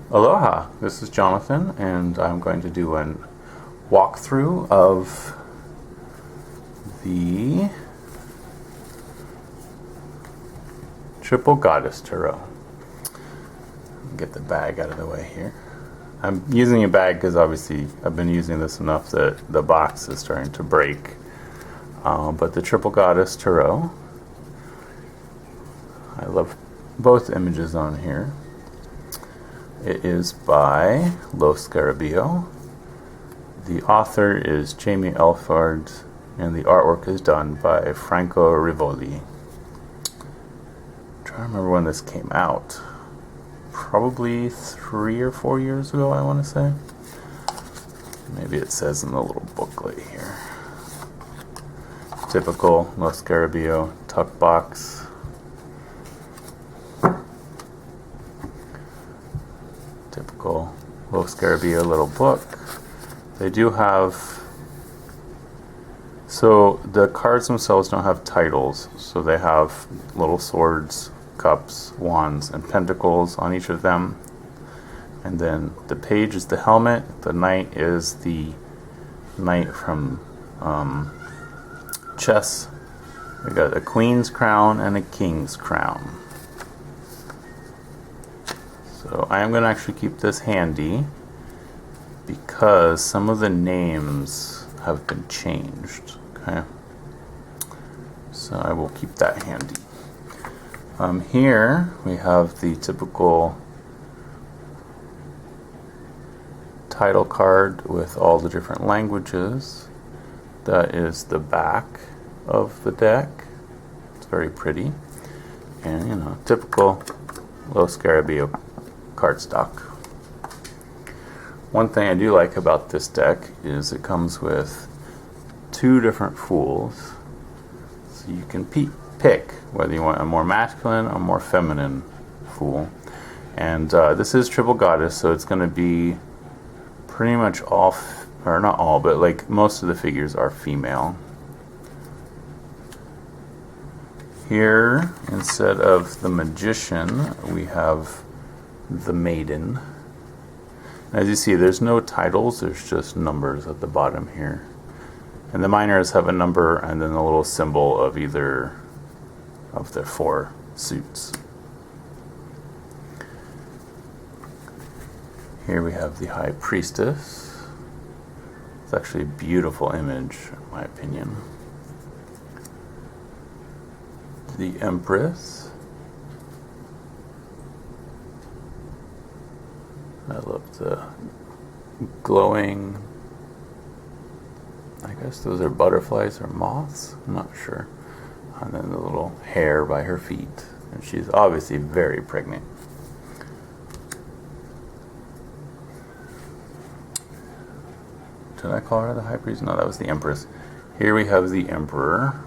Aloha, this is Jonathan, and I'm going to do a walkthrough of the Triple Goddess Tarot. Get the bag out of the way here. I'm using a bag because obviously I've been using this enough that the box is starting to break. But the Triple Goddess Tarot, I love both images on here. It is by Lo Scarabeo. The author is Jamie Elford, and the artwork is done by Franco Rivoli. I'm trying to remember when this came out. Probably 3 or 4 years ago, I want to say. Maybe it says in the little booklet here. Typical Lo Scarabeo tuck box. Typical Lo Scarabeo little book. They do have, so the cards themselves don't have titles, so they have little swords, cups, wands, and pentacles on each of them. And then the page is the helmet, the knight is the knight from chess. We got a queen's crown and a king's crown. So I am going to actually keep this handy because some of the names have been changed. Okay, so I will keep that handy. Here we have the typical title card with all the different languages. That is the back of the deck. It's very pretty, and typical Lo Scarabeo cardstock. One thing I do like about this deck is it comes with 2 different fools, so you can pick whether you want a more masculine or more feminine fool. And this is Triple Goddess, so it's going to be pretty much all, or not all, but like most of the figures are female. Here, instead of the Magician, we have the Maiden. As you see, there's no titles, there's just numbers at the bottom here. And the minors have a number and then a little symbol of either of their 4 suits. Here we have the High Priestess. It's actually a beautiful image, in my opinion. The Empress. I love the glowing, I guess those are butterflies or moths, I'm not sure. And then the little hair by her feet. And she's obviously very pregnant. Did I call her the High Priest? No, that was the Empress. Here we have the Emperor.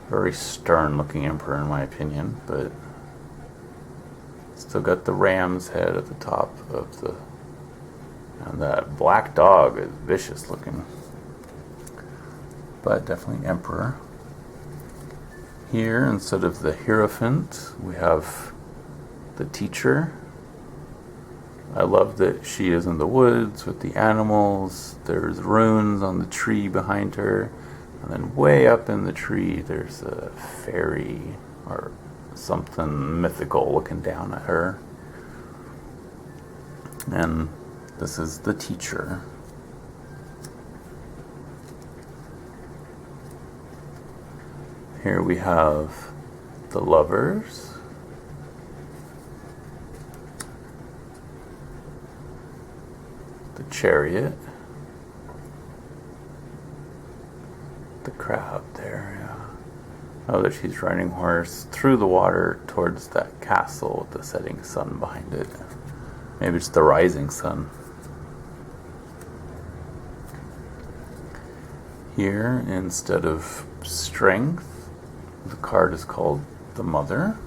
Very stern looking Emperor in my opinion, but still got the ram's head at the top of the, and that black dog is vicious looking, but definitely Emperor. Here, instead of the Hierophant, we have the Teacher. I love that she is in the woods with the animals. There's runes on the tree behind her, and then way up in the tree there's a fairy or something mythical looking down at her. And this is the Teacher. Here we have the Lovers. The Chariot. The crowd there, yeah. Oh, that she's riding horse through the water towards that castle with the setting sun behind it. Maybe it's the rising sun. Here, instead of Strength, the card is called the Mother.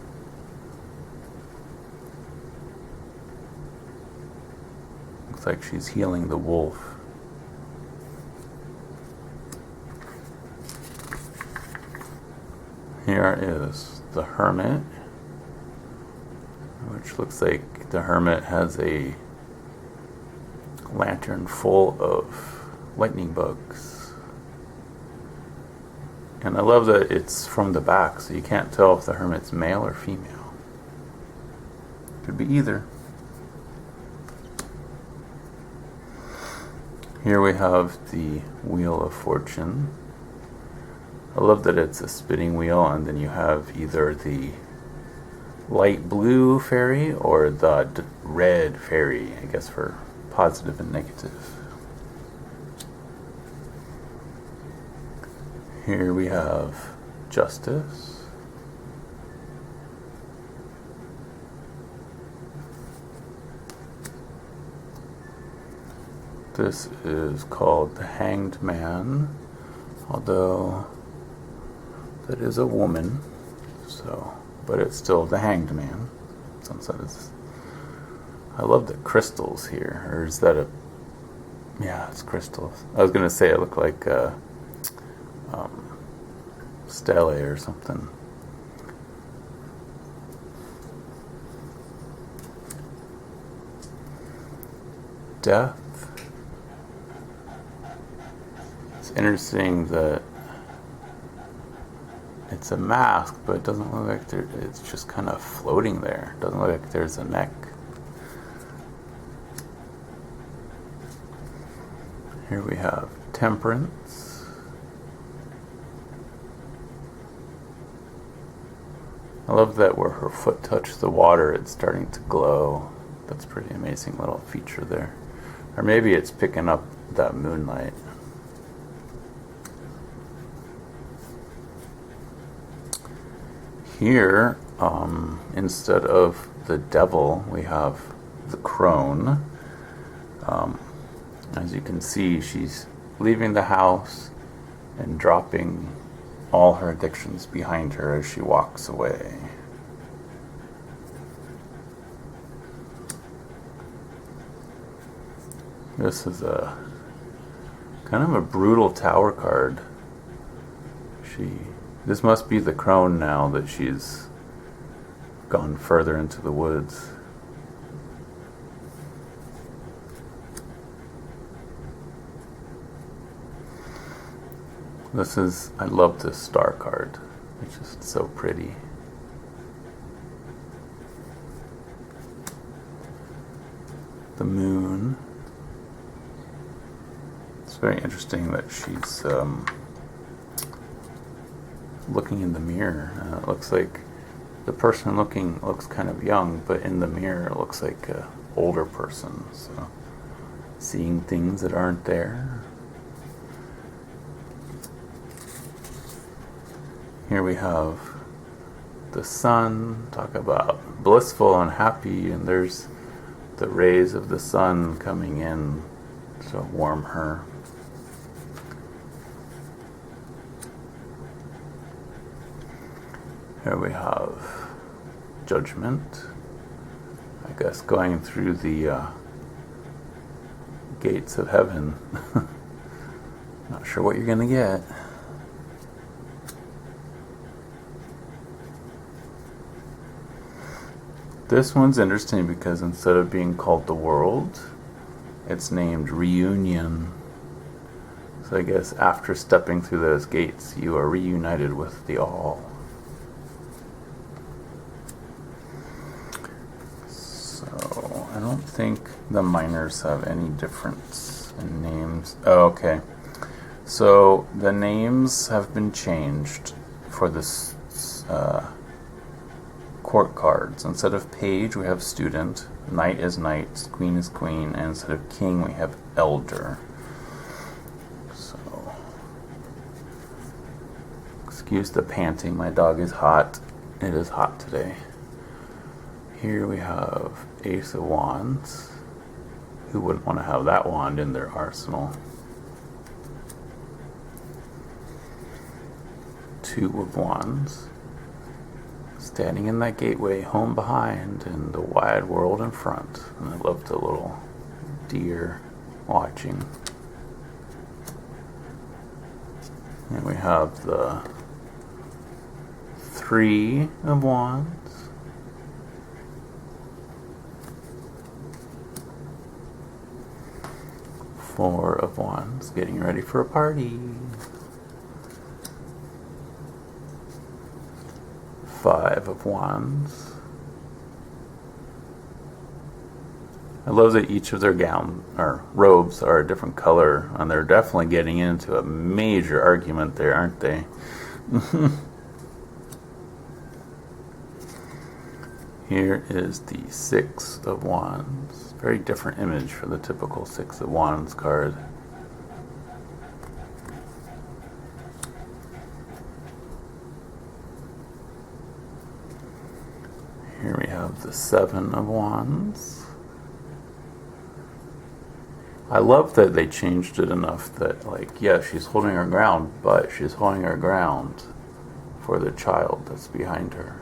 Looks like she's healing the wolf. Here is the Hermit, which looks like the hermit has a lantern full of lightning bugs. And I love that it's from the back, so you can't tell if the hermit's male or female. Could be either. Here we have the Wheel of Fortune. I love that it's a spinning wheel, and then you have either the light blue fairy or the red fairy, I guess for positive and negative. Here we have Justice. This is called the Hanged Man, although that is a woman, so, but it's still the Hanged Man. I love the crystals here, or is that a, yeah, it's crystals. I was gonna say it looked like stele or something. Death. It's interesting that it's a mask, but it doesn't look like it's just kind of floating there. It doesn't look like there's a neck. Here we have Temperance. I love that where her foot touched the water, it's starting to glow. That's a pretty amazing little feature there. Or maybe it's picking up that moonlight. Here, instead of the devil, we have the crone. As you can see, she's leaving the house and dropping all her addictions behind her as she walks away. This is a kind of a brutal tower card. This must be the crone now that she's gone further into the woods. I love this star card. It's just so pretty. The moon. It's very interesting that she's looking in the mirror. It looks like the person looking looks kind of young, but in the mirror it looks like an older person. So seeing things that aren't there. Here we have the sun. Talk about blissful and happy, and there's the rays of the sun coming in to warm her. Here we have Judgment. I guess going through the gates of heaven. Not sure what you're gonna get. This one's interesting because instead of being called the World, it's named Reunion. So I guess after stepping through those gates, you are reunited with the All. So I don't think the miners have any difference in names. Oh, okay. So the names have been changed for this court cards. Instead of page, we have student. Knight is knight. Queen is queen. And instead of king, we have elder. So, excuse the panting. My dog is hot. It is hot today. Here we have Ace of Wands. Who wouldn't want to have that wand in their arsenal? Two of Wands. Standing in that gateway, home behind and the wide world in front. And I love the little deer watching. And we have the Three of Wands. 4 of Wands, getting ready for a party. 5 of Wands. I love that each of their gown or robes are a different color, and they're definitely getting into a major argument there, aren't they? Here is the 6 of Wands. Very different image for the typical 6 of Wands card. Here we have the 7 of Wands. I love that they changed it enough that, like, yeah, she's holding her ground, but she's holding her ground for the child that's behind her.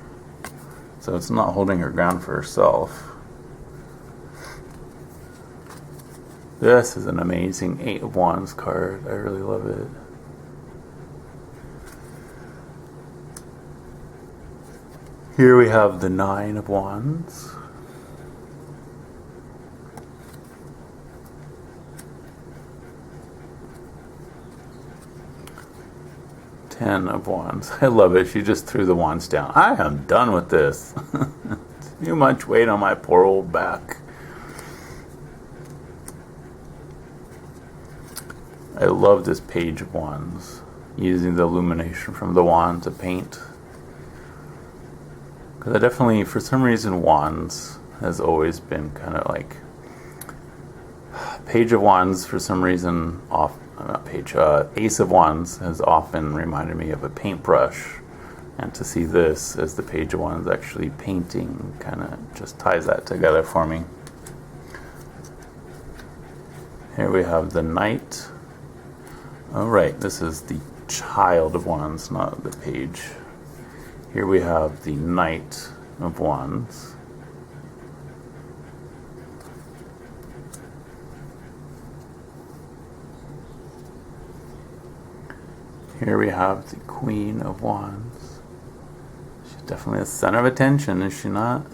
So it's not holding her ground for herself. This is an amazing 8 of Wands card. I really love it. Here we have the 9 of Wands. Ten of Wands. I love it. She just threw the wands down. I am done with this. Too much weight on my poor old back. I love this Page of Wands. Using the illumination from the wand to paint. Because I definitely, for some reason, Wands has always been kind of like... Page of Wands, for some reason, Ace of Wands has often reminded me of a paintbrush, and to see this as the Page of Wands actually painting kind of just ties that together for me. Here we have the Knight. Oh right, this is the Child of Wands, not the Page. Here we have the Knight of Wands. Here we have the Queen of Wands. She's definitely the center of attention, is she not?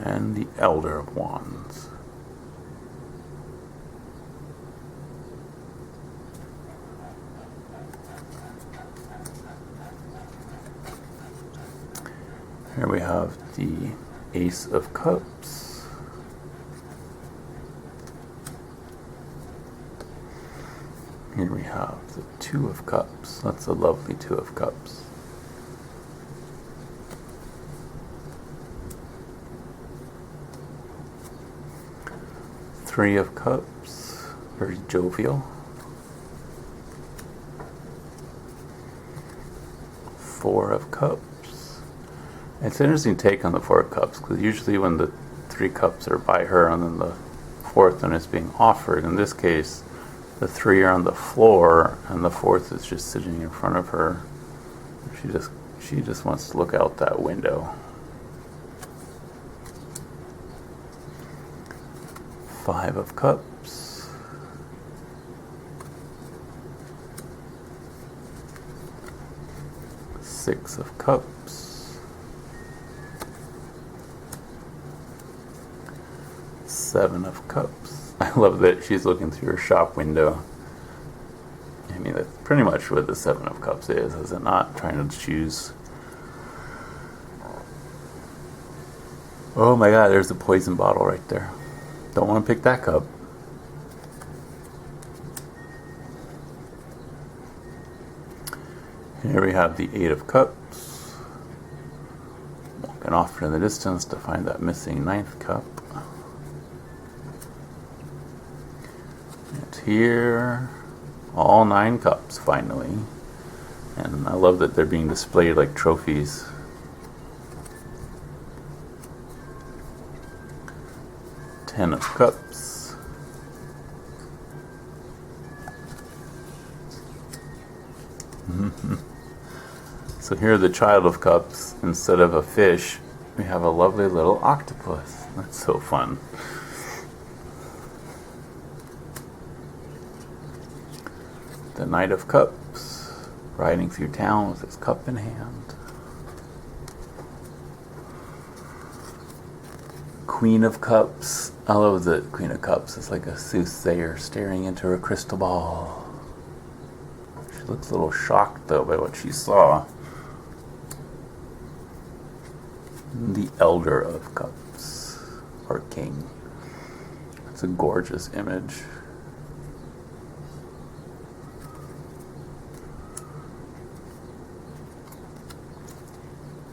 And the Elder of Wands. Here we have the Ace of Cups. Here we have the 2 of Cups. That's a lovely 2 of Cups. Three of Cups. Very jovial. 4 of Cups. It's an interesting take on the 4 of Cups, because usually when the 3 cups are by her and then the 4th one is being offered, in this case the 3 are on the floor and the 4th is just sitting in front of her. She just wants to look out that window. 5 of Cups. Six of Cups. 7 of Cups. I love that she's looking through her shop window. I mean, that's pretty much what the 7 of Cups is it not? Trying to choose. Oh my god, there's a poison bottle right there. Don't want to pick that cup. Here we have the 8 of Cups. Walking off in the distance to find that missing 9th cup. And here, all 9 cups finally. And I love that they're being displayed like trophies. Ten of Cups. So here, the Child of Cups, instead of a fish, we have a lovely little octopus. That's so fun. The Knight of Cups, riding through town with his cup in hand. Queen of Cups. I love the Queen of Cups. It's like a soothsayer staring into a crystal ball. She looks a little shocked, though, by what she saw. The Elder of Cups, or King. It's a gorgeous image.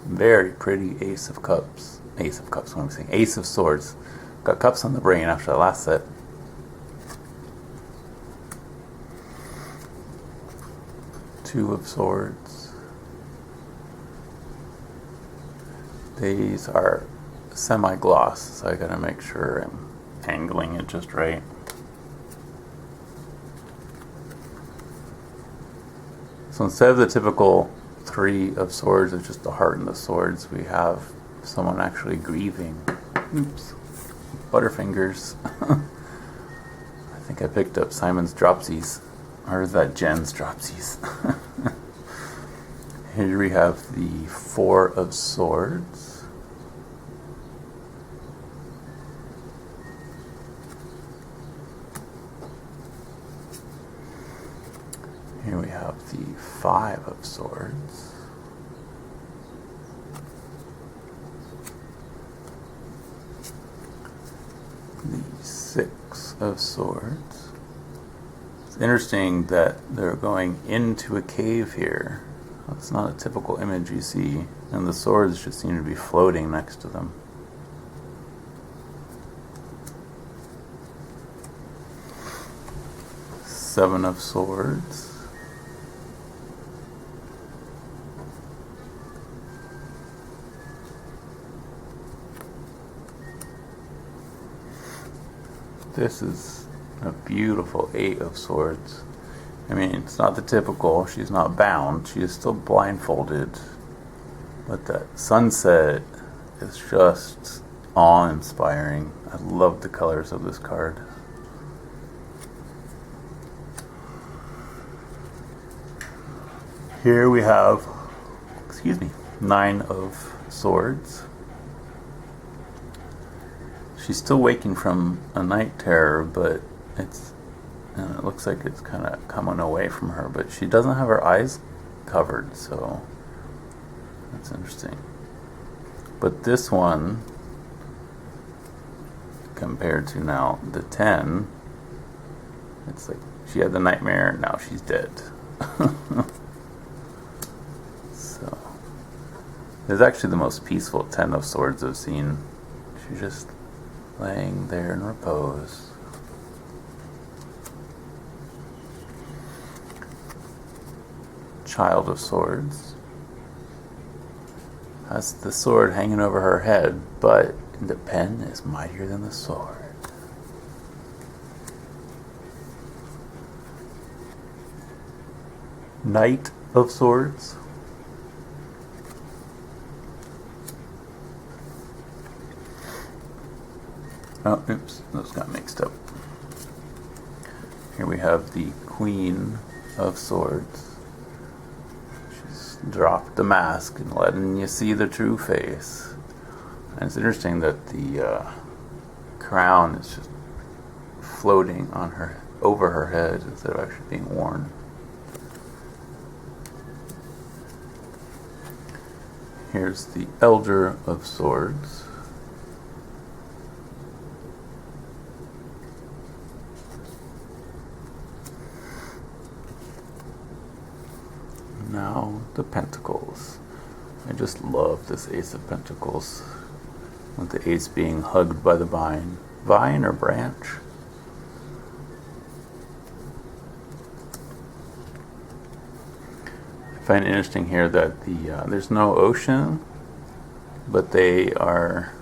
Very pretty Ace of Cups. Ace of Cups, what am I saying? Ace of Swords. Got cups on the brain after the last set. Two of Swords. These are semi-gloss, so I gotta make sure I'm angling it just right. So instead of the typical Three of Swords, of just the heart and the swords, we have someone actually grieving. Oops. Butterfingers. I think I picked up Simon's Dropsies. Or is that Jen's Dropsies? Here we have the Four of Swords. Here we have the Five of Swords. The Six of Swords. It's interesting that they're going into a cave here. That's not a typical image you see, and the swords just seem to be floating next to them. Seven of Swords. This is a beautiful Eight of Swords. I mean, it's not the typical, she's not bound, she is still blindfolded. But that sunset is just awe-inspiring. I love the colors of this card. Here we have, Nine of Swords. She's still waking from a night terror, but it looks like it's kind of coming away from her, but she doesn't have her eyes covered, so that's interesting. But this one, compared to now the 10, it's like she had the nightmare, now she's dead. So, it's actually the most peaceful 10 of Swords I've seen. She's just laying there in repose. Child of Swords has the sword hanging over her head, but the pen is mightier than the sword. Knight of Swords. Oh, oops, those got mixed up. Here we have the Queen of Swords. She's dropped the mask and letting you see the true face. And it's interesting that the crown is just floating on her, over her head, instead of actually being worn. Here's the Elder of Swords. Now the Pentacles. I just love this Ace of Pentacles, with the ace being hugged by the vine. Vine or branch? I find it interesting here that there's no ocean, but they are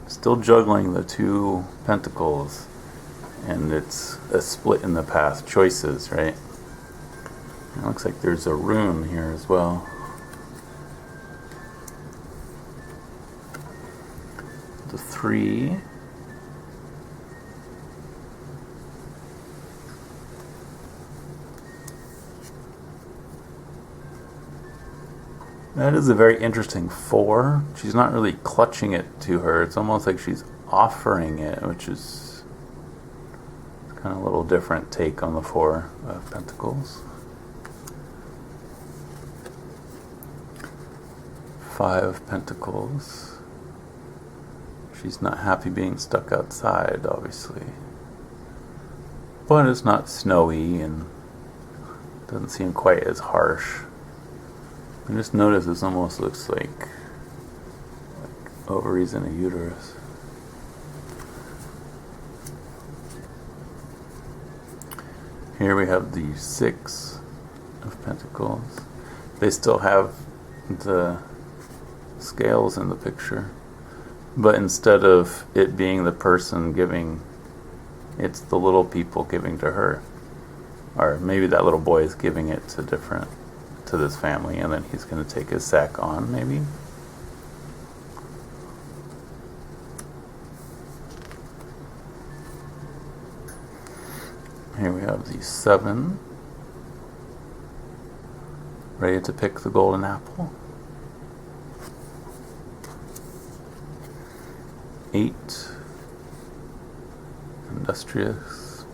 still juggling the two pentacles, and it's a split in the path, choices, right? It looks like there's a rune here as well. The 3. That is a very interesting 4. She's not really clutching it to her. It's almost like she's offering it, which is kind of a little different take on the 4 of Pentacles. 5 of Pentacles. She's not happy being stuck outside, obviously. But it's not snowy and doesn't seem quite as harsh. I just noticed this almost looks like ovaries in a uterus. Here we have the 6 of Pentacles. They still have the scales in the picture, but instead of it being the person giving, it's the little people giving to her. Or maybe that little boy is giving it to this family, and then he's going to take his sack on, maybe. Here we have the 7, ready to pick the golden apple. 8, industrious,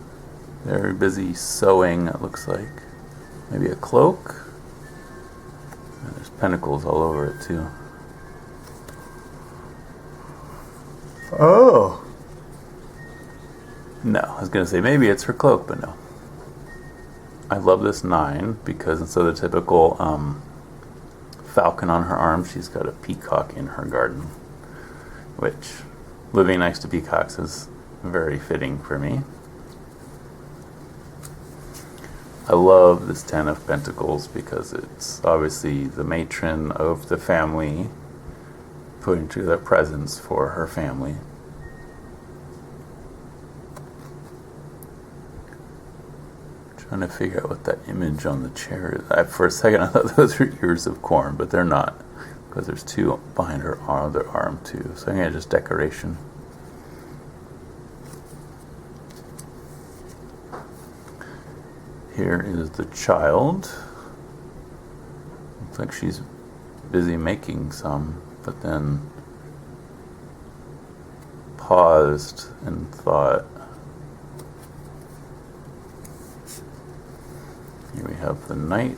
very busy sewing, it looks like. Maybe a cloak. And there's pentacles all over it too. Oh! No, I was going to say maybe it's her cloak, but no. I love this 9 because instead of the typical falcon on her arm, she's got a peacock in her garden, which, living next to peacocks, is very fitting for me. I love this 10 of Pentacles because it's obviously the matron of the family putting together presents for her family. Trying to figure out what that image on the chair is. For a second I thought those were ears of corn, but they're not, because there's 2 behind her other arm too. So I think it's just decoration. Here is the child. Looks like she's busy making some, but then paused and thought. Here we have the knight.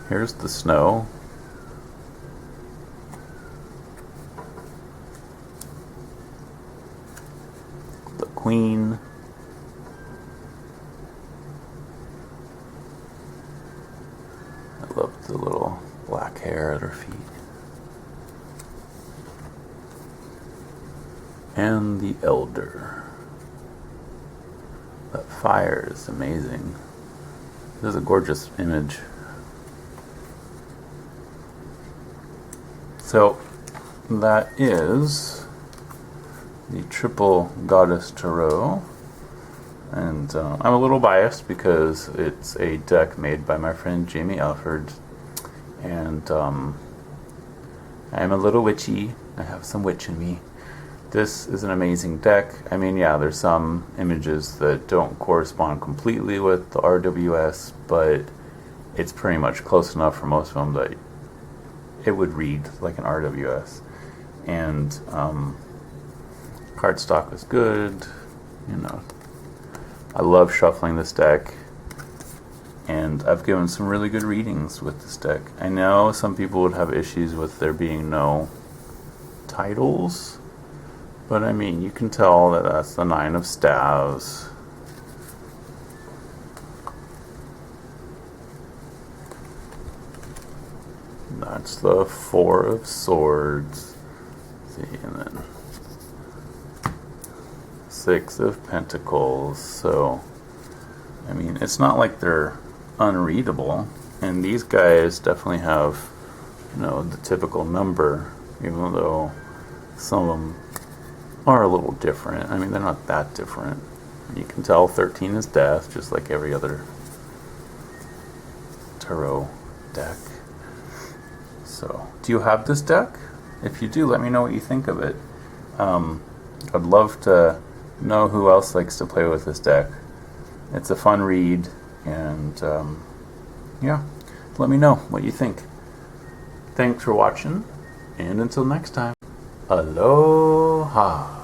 Here's the snow. The queen. I love the little black hair at her feet. And the elder. That fire is amazing. This is a gorgeous image. So that is the Triple Goddess Tarot. And I'm a little biased because it's a deck made by my friend Jamie Alford. And I'm a little witchy. I have some witch in me. This is an amazing deck. I mean, yeah, there's some images that don't correspond completely with the RWS, but it's pretty much close enough for most of them that it would read like an RWS. And cardstock is good, you know. I love shuffling this deck, and I've given some really good readings with this deck. I know some people would have issues with there being no titles, but I mean, you can tell that that's the 9 of Staves. That's the 4 of Swords. Let's see, and then 6 of Pentacles. So, I mean, it's not like they're unreadable. And these guys definitely have, you know, the typical number, even though some of them are a little different. I mean, they're not that different. You can tell 13 is death, just like every other tarot deck. So, do you have this deck? If you do, let me know what you think of it. I'd love to know who else likes to play with this deck. It's a fun read, and yeah. Let me know what you think. Thanks for watching, and until next time, aloha.